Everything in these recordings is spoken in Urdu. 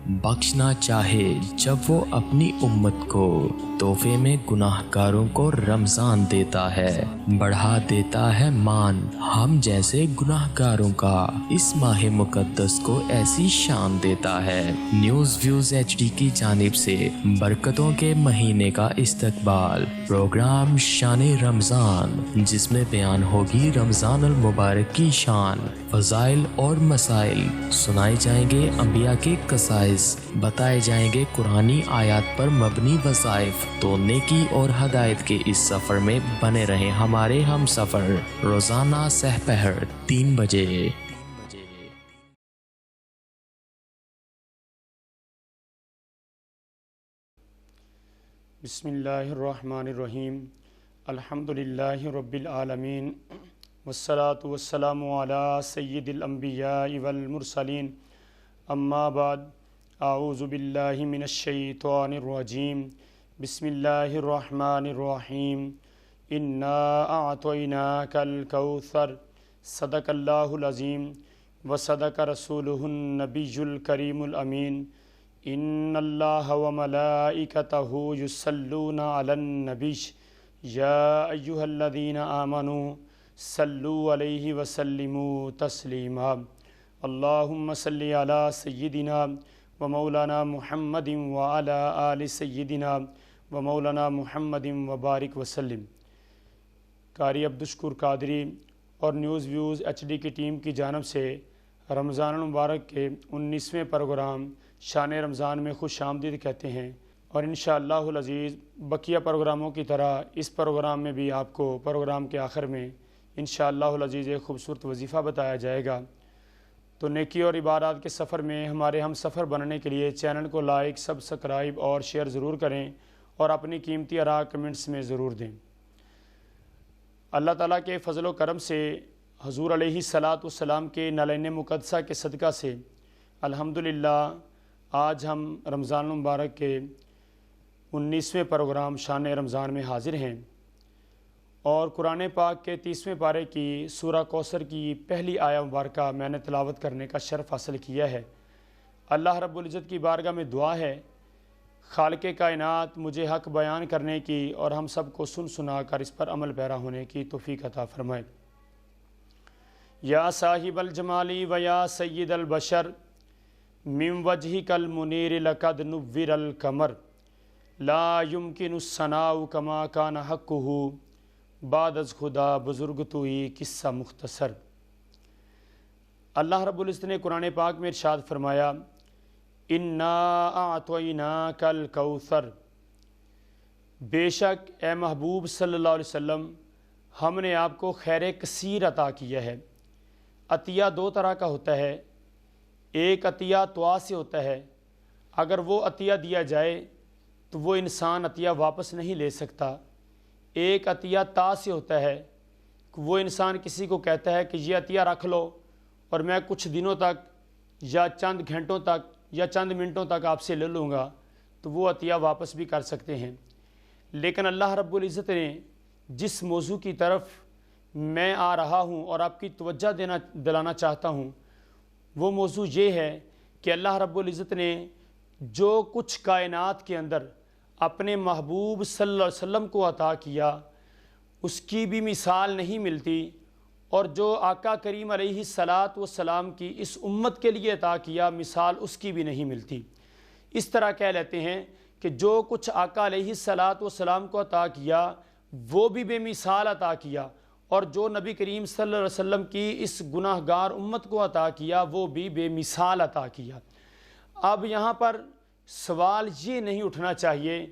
بخشنا چاہے جب وہ اپنی امت کو تحفے میں گناہگاروں کو رمضان دیتا ہے، بڑھا دیتا ہے مان ہم جیسے گناہگاروں کا، اس ماہ مقدس کو ایسی شان دیتا ہے۔ نیوز ویوز HD کی جانب سے برکتوں کے مہینے کا استقبال پروگرام شان رمضان، جس میں بیان ہوگی رمضان المبارک کی شان، فضائل اور مسائل، سنائے جائیں گے انبیاء کے قصائص، بتائے جائیں گے قرآنی آیات پر مبنی وظائف۔ تو نیکی اور ہدایت کے اس سفر میں بنے رہیں ہمارے ہم سفر، روزانہ سحر 3 بجے۔ بسم اللہ الرحمن الرحیم، الحمدللہ رب العالمین، والصلاة والسلام علی سید الانبیاء والمرسلین، اما بعد، اعوذ باللہ من الشیطان الرجیم، بسم اللہ الرحمن الرحیم، انا اعطیناک الکوثر، صدق اللہ العظیم وصدق رسولہ النبی الکریم الامین، ان اللہ وملائکتہ یصلون علی النبی یا ایہا الذین آمنوا صلوا علیہ وسلموا تسلیما، اللہم صلی علی سیدنا و مولانا محمد وعلی آل سیدنا و مولانا محمد وبارک وسلم۔ قاری عبدالشکور قادری اور نیوز ویوز HD کی ٹیم کی جانب سے رمضان المبارک کے 19ویں پروگرام شان رمضان میں خوش آمدید کہتے ہیں، اور انشاءاللہ العزیز بقیہ پروگراموں کی طرح اس پروگرام میں بھی آپ کو پروگرام کے آخر میں انشاءاللہ العزیز ایک خوبصورت وظیفہ بتایا جائے گا۔ تو نیکی اور عبادات کے سفر میں ہمارے ہم سفر بننے کے لیے چینل کو لائک، سبسکرائب اور شیئر ضرور کریں، اور اپنی قیمتی آراء کمنٹس میں ضرور دیں۔ اللہ تعالیٰ کے فضل و کرم سے حضور علیہ السلام کے نالین مقدسہ کے صدقہ سے الحمدللہ آج ہم رمضان المبارک کے 19ویں پروگرام شان رمضان میں حاضر ہیں، اور قرآن پاک کے 30ویں پارے کی سورہ کوثر کی پہلی آیہ مبارکہ میں نے تلاوت کرنے کا شرف حاصل کیا ہے۔ اللہ رب العزت کی بارگاہ میں دعا ہے خالق کائنات مجھے حق بیان کرنے کی اور ہم سب کو سن سنا کر اس پر عمل پیرا ہونے کی توفیق عطا فرمائے۔ یا صاحب الجمالی و یا سید البشر، من وجہک المنیر لقد نور القمر، لا یمکن الثناء کما کان حقہ، بعد از خدا بزرگ تو ہی قصہ مختصر۔ اللہ رب العزت نے قرآن پاک میں ارشاد فرمایا، انا اعطیناک الکوثر، بے شک اے محبوب صلی اللہ علیہ وسلم ہم نے آپ کو خیر کثیر عطا کیا ہے۔ عطیہ 2 طرح کا ہوتا ہے، ایک عطیہ توا سے ہوتا ہے، اگر وہ عطیہ دیا جائے تو وہ انسان عطیہ واپس نہیں لے سکتا۔ ایک عطیہ تا سے ہوتا ہے، وہ انسان کسی کو کہتا ہے کہ یہ عطیہ رکھ لو اور میں کچھ دنوں تک یا چند گھنٹوں تک یا چند منٹوں تک آپ سے لے لوں گا، تو وہ عطیہ واپس بھی کر سکتے ہیں۔ لیکن اللہ رب العزت نے جس موضوع کی طرف میں آ رہا ہوں اور آپ کی توجہ دلانا چاہتا ہوں، وہ موضوع یہ ہے کہ اللہ رب العزت نے جو کچھ کائنات کے اندر اپنے محبوب صلی اللہ علیہ وسلم کو عطا کیا اس کی بھی مثال نہیں ملتی، اور جو آقا کریم علیہ السلام کی اس امت کے لیے عطا کیا مثال اس کی بھی نہیں ملتی۔ اس طرح کہہ لیتے ہیں کہ جو کچھ آقا علیہ السلام کو عطا کیا وہ بھی بے مثال عطا کیا، اور جو نبی کریم صلی اللہ علیہ وسلم کی اس گناہ گار امت کو عطا کیا وہ بھی بے مثال عطا کیا۔ اب یہاں پر سوال یہ نہیں اٹھنا چاہیے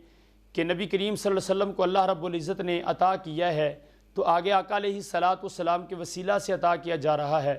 کہ نبی کریم صلی اللہ علیہ وسلم کو اللہ رب العزت نے عطا کیا ہے تو آگے آقا علیہ السلام کے وسیلہ سے عطا کیا جا رہا ہے،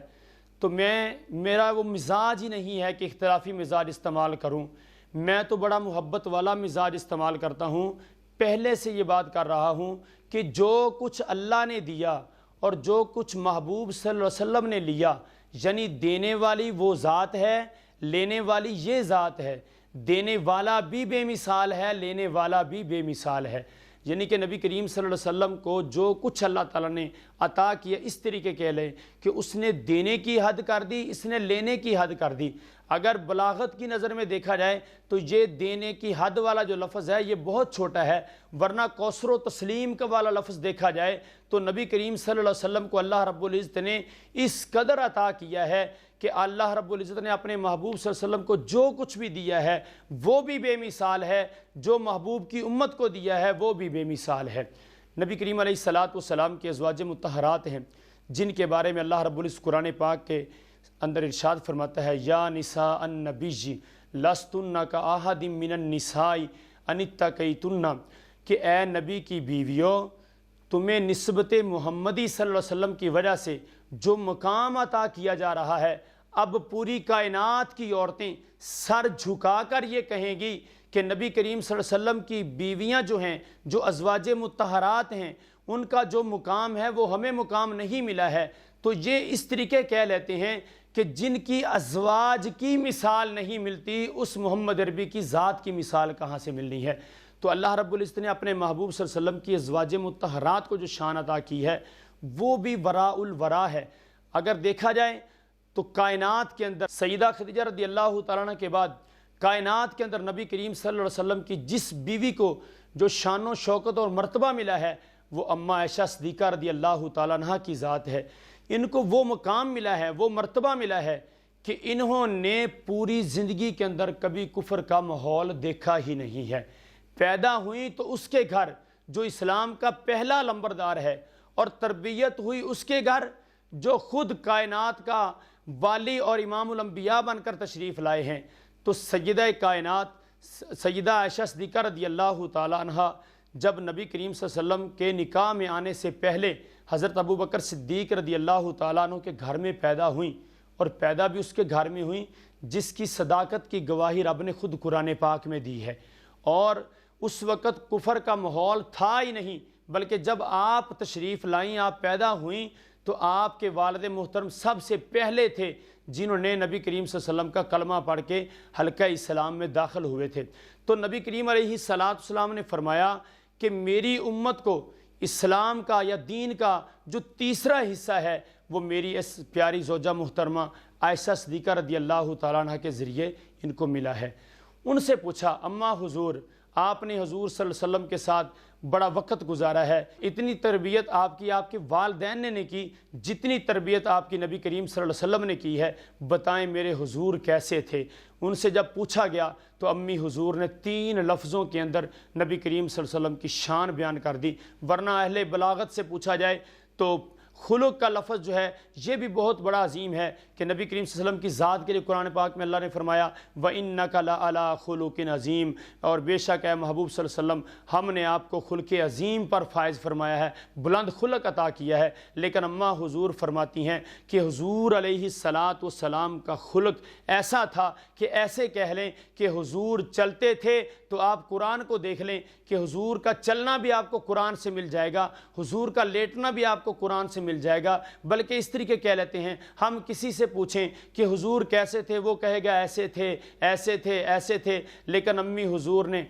تو میرا وہ مزاج ہی نہیں ہے کہ اختلافی مزاج استعمال کروں، میں تو بڑا محبت والا مزاج استعمال کرتا ہوں۔ پہلے سے یہ بات کر رہا ہوں کہ جو کچھ اللہ نے دیا اور جو کچھ محبوب صلی اللہ علیہ وسلم نے لیا، یعنی دینے والی وہ ذات ہے، لینے والی یہ ذات ہے، دینے والا بھی بے مثال ہے، لینے والا بھی بے مثال ہے۔ یعنی کہ نبی کریم صلی اللہ علیہ وسلم کو جو کچھ اللہ تعالیٰ نے عطا کیا، اس طریقے کہہ لیں کہ اس نے دینے کی حد کر دی، اس نے لینے کی حد کر دی۔ اگر بلاغت کی نظر میں دیکھا جائے تو یہ دینے کی حد والا جو لفظ ہے یہ بہت چھوٹا ہے، ورنہ کوثر و تسلیم کا والا لفظ دیکھا جائے تو نبی کریم صلی اللہ علیہ وسلم کو اللہ رب العزت نے اس قدر عطا کیا ہے کہ اللہ رب العزت نے اپنے محبوب صلی اللہ علیہ وسلم کو جو کچھ بھی دیا ہے وہ بھی بے مثال ہے، جو محبوب کی امت کو دیا ہے وہ بھی بے مثال ہے۔ نبی کریم علیہ السلام کے ازواج مطہرات ہیں جن کے بارے میں اللہ رب العزت قرآن پاک کے اندر ارشاد فرماتا ہے، یا نساء النبی لستن کاحد من النساء ان اتقیتن، کہ اے نبی کی بیویوں تمہیں نسبت محمدی صلی اللہ علیہ وسلم کی وجہ سے جو مقام عطا کیا جا رہا ہے، اب پوری کائنات کی عورتیں سر جھکا کر یہ کہیں گی کہ نبی کریم صلی اللہ علیہ وسلم کی بیویاں جو ہیں، جو ازواج مطہرات ہیں، ان کا جو مقام ہے وہ ہمیں مقام نہیں ملا ہے۔ تو یہ اس طریقے کہہ لیتے ہیں کہ جن کی ازواج کی مثال نہیں ملتی اس محمد عربی کی ذات کی مثال کہاں سے ملنی ہے۔ تو اللہ رب العزت نے اپنے محبوب صلی اللہ علیہ وسلم کی ازواج مطہرات کو جو شان عطا کی ہے وہ بھی وراء الورا ہے۔ اگر دیکھا جائے تو کائنات کے اندر سیدہ خدیجہ رضی اللہ تعالیٰ عنہ کے بعد کائنات کے اندر نبی کریم صلی اللہ علیہ وسلم کی جس بیوی کو جو شان و شوکت اور مرتبہ ملا ہے وہ اماں عائشہ صدیقہ رضی اللہ تعالیٰ عنہ کی ذات ہے۔ ان کو وہ مقام ملا ہے، وہ مرتبہ ملا ہے کہ انہوں نے پوری زندگی کے اندر کبھی کفر کا ماحول دیکھا ہی نہیں ہے۔ پیدا ہوئی تو اس کے گھر جو اسلام کا پہلا لمبردار ہے، اور تربیت ہوئی اس کے گھر جو خود کائنات کا والی اور امام الانبیاء بن کر تشریف لائے ہیں۔ تو سیدہ کائنات سیدہ عائشہ صدیقہ رضی اللہ تعالیٰ عنہ جب نبی کریم صلی اللہ علیہ وسلم کے نکاح میں آنے سے پہلے حضرت ابوبکر صدیق رضی اللہ تعالیٰ عنہ کے گھر میں پیدا ہوئیں، اور پیدا بھی اس کے گھر میں ہوئیں جس کی صداقت کی گواہی رب نے خود قرآن پاک میں دی ہے۔ اور اس وقت کفر کا ماحول تھا ہی نہیں، بلکہ جب آپ تشریف لائیں، آپ پیدا ہوئیں تو آپ کے والد محترم سب سے پہلے تھے جنہوں نے نبی کریم صلی اللہ علیہ وسلم کا کلمہ پڑھ کے حلقہ اسلام میں داخل ہوئے تھے۔ تو نبی کریم علیہ السلام نے فرمایا کہ میری امت کو اسلام کا یا دین کا جو تیسرا حصہ ہے وہ میری اس پیاری زوجہ محترمہ عائشہ صدیقہ رضی اللہ تعالیٰ عنہ کے ذریعے ان کو ملا ہے۔ ان سے پوچھا، اماں حضور آپ نے حضور صلی اللہ علیہ وسلم کے ساتھ بڑا وقت گزارا ہے، اتنی تربیت آپ کے والدین نے نہیں کی جتنی تربیت آپ کی نبی کریم صلی اللہ علیہ وسلم نے کی ہے، بتائیں میرے حضور کیسے تھے؟ ان سے جب پوچھا گیا تو امی حضور نے 3 لفظوں کے اندر نبی کریم صلی اللہ علیہ وسلم کی شان بیان کر دی۔ ورنہ اہل بلاغت سے پوچھا جائے تو خلق کا لفظ جو ہے یہ بھی بہت بڑا عظیم ہے کہ نبی کریم صلی اللہ علیہ وسلم کی ذات کے لیے قرآن پاک میں اللہ نے فرمایا وَإِنَّكَ لَعَلَىٰ خُلُقٍ عَظِيمٍ، اور بے شک اے محبوب صلی اللہ علیہ وسلم ہم نے آپ کو خلق عظیم پر فائز فرمایا ہے، بلند خلق عطا کیا ہے۔ لیکن اماں حضور فرماتی ہیں کہ حضور علیہ السلام کا خلق ایسا تھا کہ ایسے کہہ لیں کہ حضور چلتے تھے تو آپ قرآن کو دیکھ لیں کہ حضور کا چلنا بھی آپ کو قرآن سے مل جائے گا، حضور کا لیٹنا بھی آپ کو قرآن سے مل جائے گا۔ بلکہ اس طریقے کہہ لیتے ہیں، ہم کسی سے پوچھیں کہ حضور کیسے تھے، وہ کہے گا ایسے تھے ایسے تھے ایسے تھے، لیکن امی حضور نے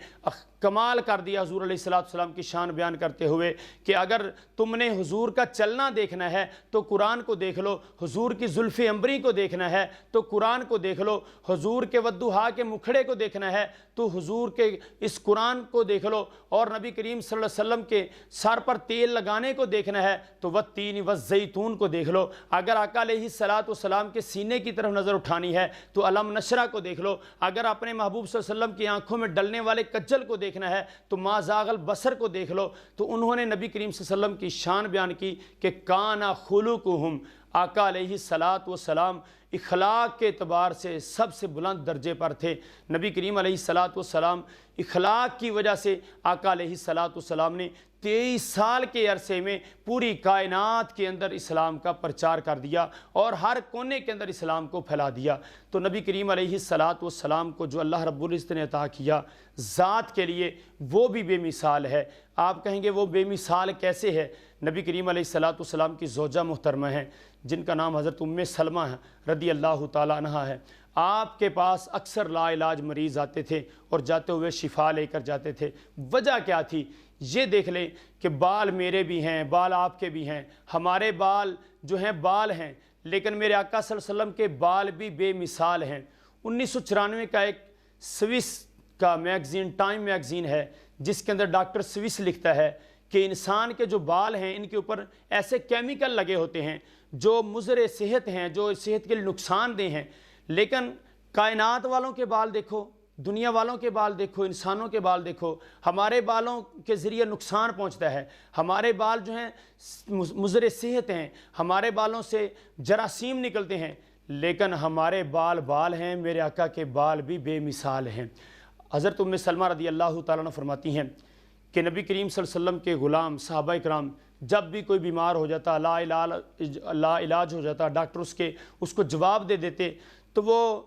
کمال کر دیا حضور علیہ السلام کی شان بیان کرتے ہوئے کہ اگر تم نے حضور کا چلنا دیکھنا ہے تو قرآن کو دیکھ لو، حضور کی زلف عنبری کو دیکھنا ہے تو قرآن کو دیکھ لو، حضور کے والضحیٰ کے مکھڑے کو دیکھنا ہے تو حضور کے اس قرآن کو دیکھ لو، اور نبی کریم صلی اللہ علیہ وسلم کے سر پر تیل لگانے کو دیکھنا ہے تو والتین والزیتون کو دیکھ لو، اگر آقا علیہ السلام کے سینے کی طرف نظر اٹھانی ہے تو علم نشرہ کو دیکھ لو، اگر اپنے محبوب صلی اللہ علیہ وسلم کی آنکھوں میں ڈلنے والے کجل کو دیکھنا ہے تو ما زاغ البصر کو دیکھ لو۔ تو انہوں نے نبی کریم صلی اللہ علیہ وسلم کی شان بیان کی کہ کان خلقہم، آقا علیہ السلام اخلاق کے اعتبار سے سب سے بلند درجے پر تھے۔ نبی کریم علیہ السلام اخلاق کی وجہ سے آقا علیہ السلام نے 23 سال کے عرصے میں پوری کائنات کے اندر اسلام کا پرچار کر دیا اور ہر کونے کے اندر اسلام کو پھیلا دیا۔ تو نبی کریم علیہ السلام کو جو اللہ رب العزت نے عطا کیا ذات کے لیے وہ بھی بے مثال ہے۔ آپ کہیں گے وہ بے مثال کیسے ہے؟ نبی کریم علیہ السلام کی زوجہ محترمہ ہیں جن کا نام حضرت ام سلمہ ہے رضی اللہ تعالیٰ عنہ ہے۔ آپ کے پاس اکثر لا علاج مریض آتے تھے اور جاتے ہوئے شفا لے کر جاتے تھے۔ وجہ کیا تھی؟ یہ دیکھ لیں کہ بال میرے بھی ہیں، بال آپ کے بھی ہیں، ہمارے بال جو ہیں بال ہیں، لیکن میرے آقا صلی اللہ علیہ وسلم کے بال بھی بے مثال ہیں۔ 1994 کا ایک سوئس کا میگزین ٹائم میگزین ہے جس کے اندر ڈاکٹر سوئس لکھتا ہے کہ انسان کے جو بال ہیں ان کے اوپر ایسے کیمیکل لگے ہوتے ہیں جو مضر صحت ہیں، جو صحت کے لیے نقصان دہ ہیں، لیکن کائنات والوں کے بال دیکھو، دنیا والوں کے بال دیکھو، انسانوں کے بال دیکھو، ہمارے بالوں کے ذریعے نقصان پہنچتا ہے، ہمارے بال جو ہیں مضر صحت ہیں، ہمارے بالوں سے جراثیم نکلتے ہیں، لیکن ہمارے بال ہیں، میرے آقا کے بال بھی بے مثال ہیں۔ حضرت ام سلمہ رضی اللہ تعالیٰ عنہ فرماتی ہیں کہ نبی کریم صلی اللہ علیہ وسلم کے غلام صحابہ کرام جب بھی کوئی بیمار ہو جاتا، لا علاج ہو جاتا، ڈاکٹر اس کو جواب دے دیتے، تو وہ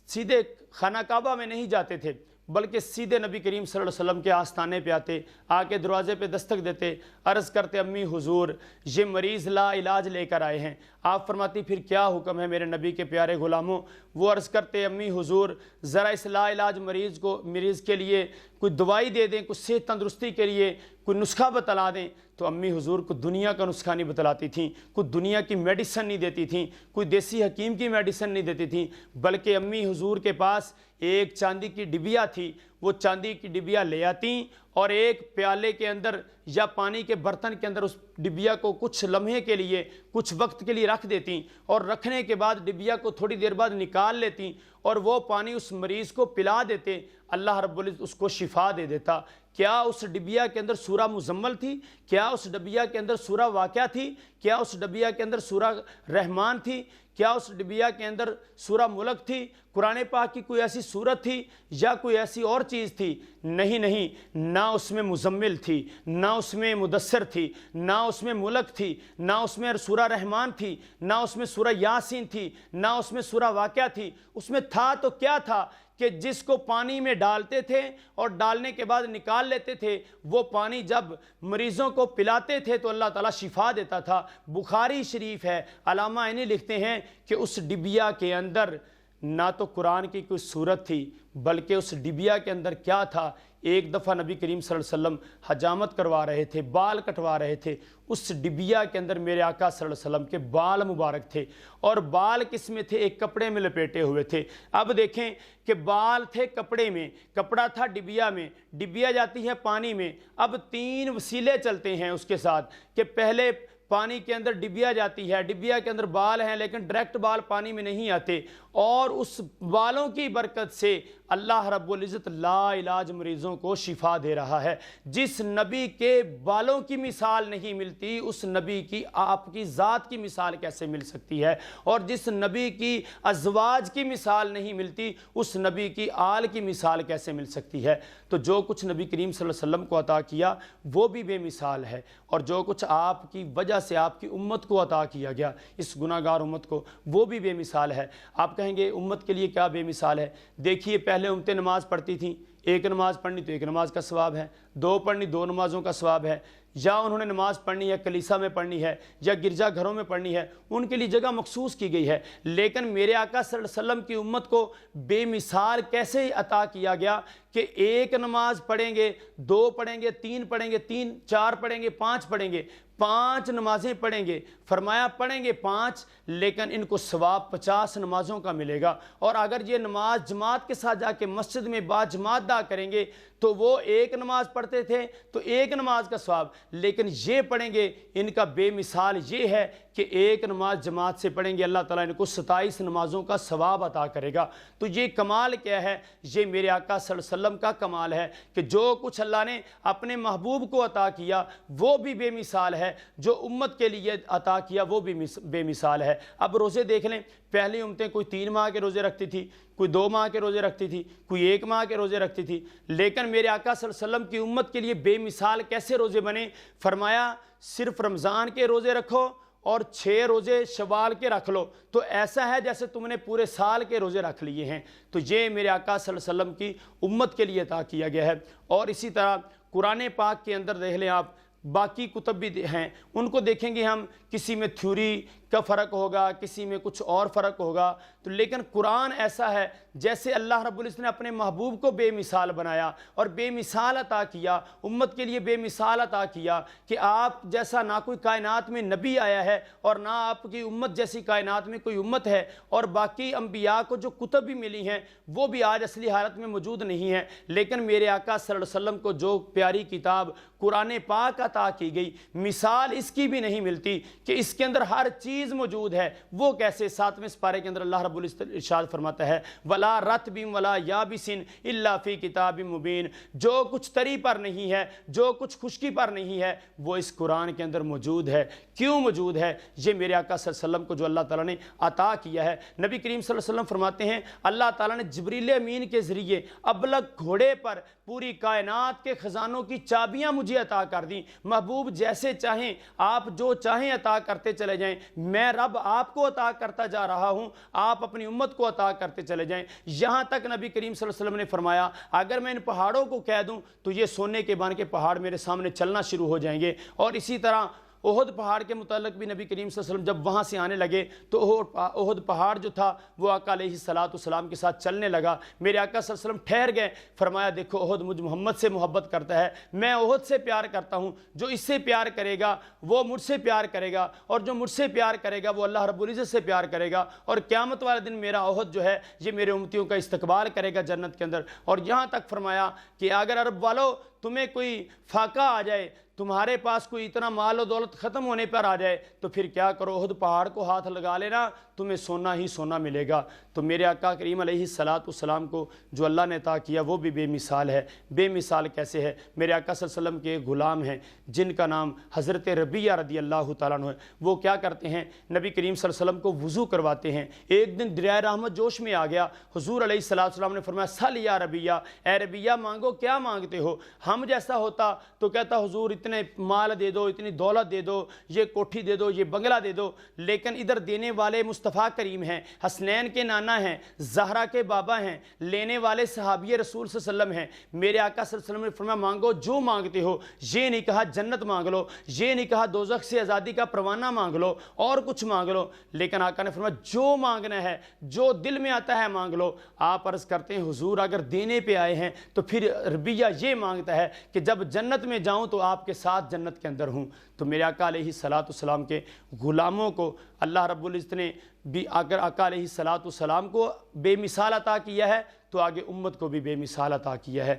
سیدھے خانہ کعبہ میں نہیں جاتے تھے بلکہ سیدھے نبی کریم صلی اللہ علیہ وسلم کے آستانے پہ آتے، آ کے دروازے پہ دستک دیتے، عرض کرتے امی حضور یہ مریض لا علاج لے کر آئے ہیں۔ آپ فرماتی پھر کیا حکم ہے میرے نبی کے پیارے غلاموں؟ وہ عرض کرتے امی حضور ذرا اس لا علاج مریض کے لیے کوئی دوائی دے دیں، کچھ صحت تندرستی کے لیے کوئی نسخہ بتلا دیں۔ تو امی حضور کو دنیا کا نسخہ نہیں بتلاتی تھیں، کوئی دنیا کی میڈیسن نہیں دیتی تھیں، کوئی دیسی حکیم کی میڈیسن نہیں دیتی تھیں، بلکہ امی حضور کے پاس ایک چاندی کی ڈبیا تھی، وہ چاندی کی ڈبیا لے آتیں اور ایک پیالے کے اندر یا پانی کے برتن کے اندر اس ڈبیا کو کچھ لمحے کے لیے، کچھ وقت کے لیے رکھ دیتیں، اور رکھنے کے بعد ڈبیا کو تھوڑی دیر بعد نکال لیتیں اور وہ پانی اس مریض کو پلا دیتے، اللہ رب العزت اس کو شفا دے دیتا۔ کیا اس ڈبیا کے اندر سورہ مزمل تھی؟ کیا اس ڈبیا کے اندر سورہ واقعہ تھی؟ کیا اس ڈبیا کے اندر سورہ رحمان تھی؟ کیا اس ڈبیا کے اندر سورہ ملک تھی؟ قرآن پاک کی کوئی ایسی سورت تھی یا کوئی ایسی اور چیز تھی؟ نہیں، نہ اس میں مزمل تھی، نہ اس میں مدثر تھی، نہ اس میں ملک تھی، نہ اس میں سورہ رحمان تھی، نہ اس میں سورہ یاسین تھی، نہ اس میں سورہ واقعہ تھی۔ اس میں تھا تو کیا تھا کہ جس کو پانی میں ڈالتے تھے اور ڈالنے کے بعد نکال لیتے تھے، وہ پانی جب مریضوں کو پلاتے تھے تو اللہ تعالیٰ شفا دیتا تھا۔ بخاری شریف ہے، علامہ عینی لکھتے ہیں کہ اس ڈبیا کے اندر نہ تو قرآن کی کوئی صورت تھی بلکہ اس ڈبیا کے اندر کیا تھا؟ ایک دفعہ نبی کریم صلی اللہ علیہ وسلم حجامت کروا رہے تھے، بال کٹوا رہے تھے، اس ڈبیا کے اندر میرے آقا صلی اللہ علیہ وسلم کے بال مبارک تھے، اور بال کس میں تھے؟ ایک کپڑے میں لپیٹے ہوئے تھے۔ اب دیکھیں کہ بال تھے کپڑے میں، کپڑا تھا ڈبیا میں، ڈبیا جاتی ہے پانی میں۔ اب 3 وسیلے چلتے ہیں اس کے ساتھ کہ پہلے پانی کے اندر ڈبیا جاتی ہے، ڈبیا کے اندر بال ہیں لیکن ڈائریکٹ بال پانی میں نہیں آتے، اور اس بالوں کی برکت سے اللہ رب العزت لا علاج مریضوں کو شفا دے رہا ہے۔ جس نبی کے بالوں کی مثال نہیں ملتی اس نبی کی آپ کی ذات کی مثال کیسے مل سکتی ہے؟ اور جس نبی کی ازواج کی مثال نہیں ملتی اس نبی کی آل کی مثال کیسے مل سکتی ہے؟ تو جو کچھ نبی کریم صلی اللہ علیہ وسلم کو عطا کیا وہ بھی بے مثال ہے، اور جو کچھ آپ کی وجہ سے آپ کی امت کو عطا کیا گیا، اس گناہ گار امت کو، وہ بھی بے مثال ہے۔ آپ کہیں گے امت کے لیے کیا بے مثال ہے؟ دیکھیے پہلے امتیں نماز پڑھتی تھیں، ایک نماز پڑھنی تو ایک نماز کا ثواب ہے، 2 پڑھنی 2 نمازوں کا ثواب ہے، یا انہوں نے نماز پڑھنی ہے کلیسا میں پڑھنی ہے یا گرجا گھروں میں پڑھنی ہے، ان کے لیے جگہ مخصوص کی گئی ہے۔ لیکن میرے آقا صلی اللہ علیہ وسلم کی امت کو بے مثال کیسے عطا کیا گیا کہ ایک نماز پڑھیں گے، 2 پڑھیں گے، 3 پڑھیں گے، 4 پڑھیں گے، 5 پڑھیں گے، 5 نمازیں پڑھیں گے، فرمایا پڑھیں گے 5 لیکن ان کو ثواب 50 نمازوں کا ملے گا، اور اگر یہ نماز جماعت کے ساتھ جا کے مسجد میں با جماعت ادا کریں گے تو وہ ایک نماز پڑھتے تھے تو ایک نماز کا ثواب، لیکن یہ پڑھیں گے ان کا بے مثال یہ ہے کہ ایک نماز جماعت سے پڑھیں گے اللہ تعالیٰ ان کو 27 نمازوں کا ثواب عطا کرے گا۔ تو یہ کمال کیا ہے؟ یہ میرے آقا صلی اللہ علیہ وسلم کا کمال ہے کہ جو کچھ اللہ نے اپنے محبوب کو عطا کیا وہ بھی بے مثال ہے، جو امت کے لیے عطا کیا وہ بھی بے مثال ہے۔ اب روزے دیکھ لیں، پہلی امتیں کوئی 3 ماہ کے روزے رکھتی تھی، کوئی 2 ماہ کے روزے رکھتی تھی، کوئی 1 ماہ کے روزے رکھتی تھی، لیکن میرے آقا صلی اللہ علیہ وسلم کی امت کے لیے بے مثال کیسے روزے بنے؟ فرمایا صرف رمضان کے روزے رکھو اور 6 روزے شوال کے رکھ لو تو ایسا ہے جیسے تم نے پورے سال کے روزے رکھ لیے ہیں۔ تو یہ میرے آقا صلی اللہ علیہ وسلم کی امت کے لیے عطا کیا گیا ہے۔ اور اسی طرح قرآن پاک کے اندر دیکھ لیں آپ، باقی کتب بھی ہیں، ان کو دیکھیں گے ہم، کسی میں تھیوری کا فرق ہوگا، کسی میں کچھ اور فرق ہوگا، تو لیکن قرآن ایسا ہے جیسے اللہ رب العزت نے اپنے محبوب کو بے مثال بنایا اور بے مثال عطا کیا، امت کے لیے بے مثال عطا کیا کہ آپ جیسا نہ کوئی کائنات میں نبی آیا ہے اور نہ آپ کی امت جیسی کائنات میں کوئی امت ہے، اور باقی انبیاء کو جو کتب بھی ملی ہیں وہ بھی آج اصلی حالت میں موجود نہیں ہیں، لیکن میرے آقا صلی اللہ علیہ وسلم کو جو پیاری کتاب قرآن پاک عطا کی گئی، مثال اس کی بھی نہیں ملتی کہ اس کے اندر ہر چیز موجود ہے۔ وہ کیسے؟ 7ویں سپارے کے اندر اللہ رب العزت ارشاد فرماتا ہے وَلَا رَطْبٍ وَلَا يَابِسٍ إِلَّا فِي كِتَابٍ مُبِينٍ، جو کچھ تری پر نہیں ہے، جو کچھ خشکی پر نہیں ہے، وہ اس قرآن کے اندر موجود ہے۔ کیوں موجود ہے؟ یہ میرے آقا صلی اللہ علیہ وسلم کو جو اللہ تعالیٰ نے عطا کیا ہے۔ نبی کریم صلی اللہ علیہ وسلم فرماتے ہیں اللہ تعالیٰ نے جبریل امین کے ذریعے ابلق گھوڑے پر پوری کائنات کے خزانوں کی چابیاں مجھے عطا کر دیں، محبوب جیسے چاہیں آپ جو چاہیں عطا کرتے چلے جائیں، میں رب آپ کو عطا کرتا جا رہا ہوں، آپ اپنی امت کو عطا کرتے چلے جائیں۔ یہاں تک نبی کریم صلی اللہ علیہ وسلم نے فرمایا اگر میں ان پہاڑوں کو کہہ دوں تو یہ سونے کے بان کے پہاڑ میرے سامنے چلنا شروع ہو جائیں گے۔ اور اسی طرح احد پہاڑ کے متعلق بھی نبی کریم صلی اللہ علیہ وسلم جب وہاں سے آنے لگے تو احد پہاڑ جو تھا وہ آقا علیہ السلام کے ساتھ چلنے لگا۔ میرے آقا صلی اللہ علیہ وسلم ٹھہر گئے، فرمایا دیکھو احد مجھ محمد سے محبت کرتا ہے، میں احد سے پیار کرتا ہوں، جو اس سے پیار کرے گا وہ مجھ سے پیار کرے گا، اور جو مجھ سے پیار کرے گا وہ اللہ رب العزت سے پیار کرے گا، اور قیامت والے دن میرا احد جو ہے یہ میرے امتیوں کا استقبال کرے گا جنت کے اندر۔ اور یہاں تک فرمایا کہ اگر عرب والو تمہیں کوئی فاقہ آ جائے، تمہارے پاس کوئی اتنا مال و دولت ختم ہونے پر آ جائے تو پھر کیا کرو، احد پہاڑ کو ہاتھ لگا لینا، تمہیں سونا ہی سونا ملے گا۔ تو میرے آقا کریم علیہ السلام کو جو اللہ نے عطا کیا وہ بھی بے مثال ہے۔ بے مثال کیسے ہے؟ میرے آقا صلی اللہ علیہ وسلم کے غلام ہیں جن کا نام حضرت ربیہ رضی اللہ تعالیٰ عنہ ہے۔ وہ کیا کرتے ہیں؟ نبی کریم صلی اللہ علیہ وسلم کو وضو کرواتے ہیں۔ ایک دن دریائے رحمت جوش میں آ گیا، حضور علیہ السلام نے فرمایا سل یا ربیہ، اے ربیہ مانگو، کیا مانگتے ہو؟ ہم جیسا ہوتا تو کہتا حضور اتنے مال دے دو، اتنی دولت دے دو، یہ کوٹھی دے دو، یہ بنگلہ دے دو، لیکن ادھر دینے والے مصطفیٰ کریم ہیں، حسنین کے نانا ہیں، زہرا کے بابا ہیں، لینے والے صحابی رسول صلی اللہ علیہ وسلم ہیں۔ میرے آقا صلی اللہ علیہ وسلم نے فرمایا مانگو جو مانگتے ہو، یہ نہیں کہا جنت مانگ لو، یہ نہیں کہا دوزخ سے آزادی کا پروانہ مانگ لو اور کچھ مانگ لو، لیکن آقا نے فرمایا جو مانگنا ہے، جو دل میں آتا ہے مانگ لو۔ آپ عرض کرتے ہیں حضور اگر دینے پہ آئے ہیں تو پھر ربیہ یہ مانگتا ہے کہ جب جنت میں جاؤں تو آپ کے ساتھ جنت کے اندر ہوں۔ تو میرے آقا علیہ السلام کے غلاموں کو اللہ رب العزت نے بھی اگر آقا علیہ السلام کو بے مثال عطا کیا ہے تو آگے امت کو بھی بے مثال عطا کیا ہے۔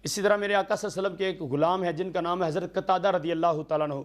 اسی طرح میرے آقا صلی اللہ علیہ وسلم کے ایک غلام ہے جن کا نام ہے حضرت قتادہ رضی اللہ تعالیٰ عنہ۔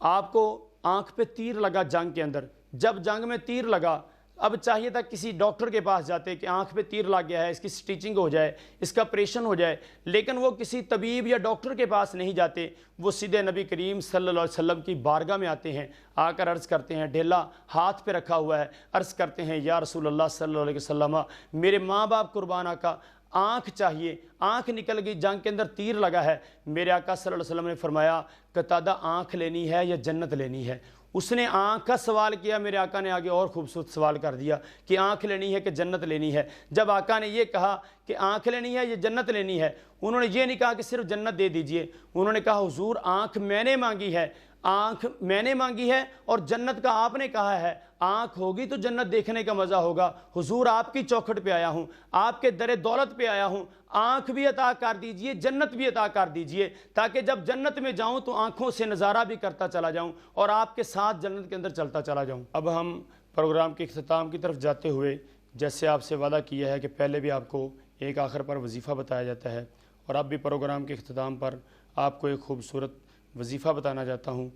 آپ کو آنکھ پہ تیر لگا جنگ کے اندر، جب جنگ میں تیر لگا اب چاہیے تھا کسی ڈاکٹر کے پاس جاتے کہ آنکھ پہ تیر لگ گیا ہے، اس کی سٹیچنگ ہو جائے، اس کا آپریشن ہو جائے، لیکن وہ کسی طبیب یا ڈاکٹر کے پاس نہیں جاتے، وہ سیدھے نبی کریم صلی اللہ علیہ وسلم کی بارگاہ میں آتے ہیں، آ کر عرض کرتے ہیں، ڈھیلا ہاتھ پہ رکھا ہوا ہے، عرض کرتے ہیں یا رسول اللہ صلی اللہ علیہ وسلم میرے ماں باپ قربان آقا آنکھ چاہیے، آنکھ نکل گئی، جنگ کے اندر تیر لگا ہے۔ میرے آقا صلی اللہ علیہ وسلم نے فرمایا قتادہ آنکھ لینی ہے یا جنت لینی ہے؟ اس نے آنکھ کا سوال کیا، میرے آقا نے آگے اور خوبصورت سوال کر دیا کہ آنکھ لینی ہے کہ جنت لینی ہے؟ جب آقا نے یہ کہا کہ آنکھ لینی ہے یا جنت لینی ہے، انہوں نے یہ نہیں کہا کہ صرف جنت دے دیجئے، انہوں نے کہا حضور آنکھ میں نے مانگی ہے، آنکھ میں نے مانگی ہے اور جنت کا آپ نے کہا ہے، آنکھ ہوگی تو جنت دیکھنے کا مزہ ہوگا، حضور آپ کی چوکھٹ پہ آیا ہوں، آپ کے در دولت پہ آیا ہوں، آنکھ بھی عطا کر دیجئے، جنت بھی عطا کر دیجئے، تاکہ جب جنت میں جاؤں تو آنکھوں سے نظارہ بھی کرتا چلا جاؤں اور آپ کے ساتھ جنت کے اندر چلتا چلا جاؤں۔ اب ہم پروگرام کے اختتام کی طرف جاتے ہوئے جیسے آپ سے وعدہ کیا ہے کہ پہلے بھی آپ کو ایک آخر پر وظیفہ بتایا جاتا ہے اور اب بھی پروگرام کے اختتام پر آپ کو ایک خوبصورت وظیفہ بتانا چاہتا ہوں۔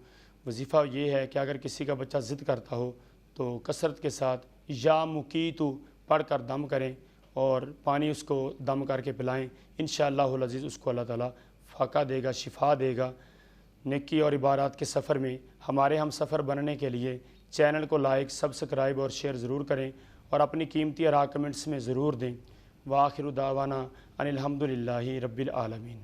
وظیفہ یہ ہے کہ اگر کسی کا بچہ ضد کرتا ہو تو کثرت کے ساتھ یا مقیتو پڑھ کر دم کریں اور پانی اس کو دم کر کے پلائیں، انشاءاللہ العزیز اس کو اللہ تعالیٰ فاقہ دے گا، شفا دے گا۔ نیکی اور عبادات کے سفر میں ہمارے ہم سفر بننے کے لیے چینل کو لائک، سبسکرائب اور شیئر ضرور کریں اور اپنی قیمتی آراء کمنٹس میں ضرور دیں۔ وآخر دعوانا ان الحمدللہ رب العالمین۔